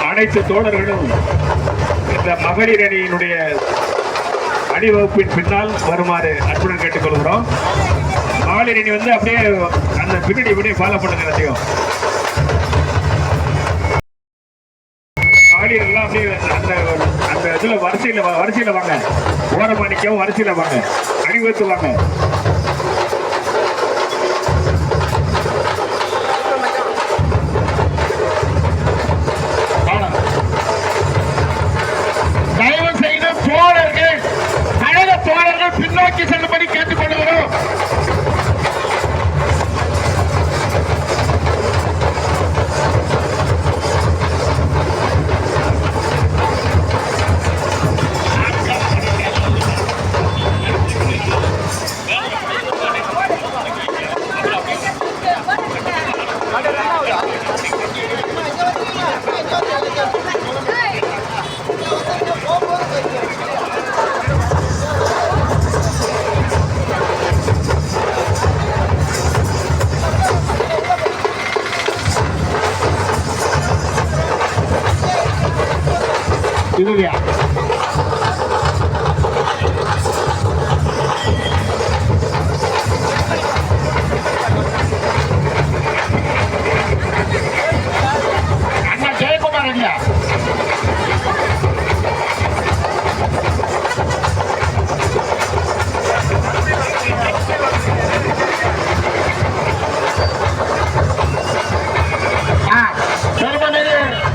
அனைத்து தோழர்களும் இந்த மகளிர் அணியினுடைய அணிவகுப்பின் பின்னால் வருமாறு அன்புடன் கேட்டுக்கொள்கிறோம். மகளிர் அணி வந்து அப்படியே அந்த பின்னாடி அப்படியே ஃபாலோ பண்ணுங்க. எல்லாத்தையும் மகளிர் எல்லாம் அப்படியே அந்த அந்த இதுல வரிசையில வாங்க. ஓரமா நிக்கவும் வரிசையில வாங்க. அணிவகுத்து வாங்க. பின்னோக்கி செல்லும்படி கேட்டுக்கொள்கிறோம். இதுலையா அண்ணா ஜெயக்குமார் இல்லையா?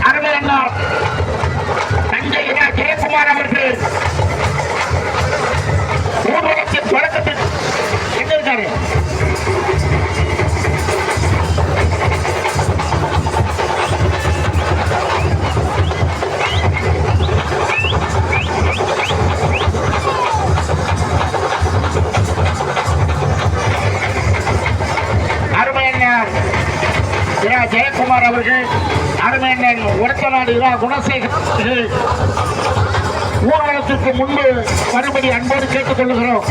அருமை அண்ணா ஜெயக்குமார் அவர்கள் ஊர்வலத்தின் தொடக்கத்தில் எங்க இருக்காரு? அருமையண்ணன் ஜெயக்குமார் அவர்கள், அருமையண்ணன் உரத்தநாடு குணசேகர் ஊர்வலத்திற்கு முன்பு மறுபடி அன்போடு கேட்டுக் கொள்ளுகிறோம்.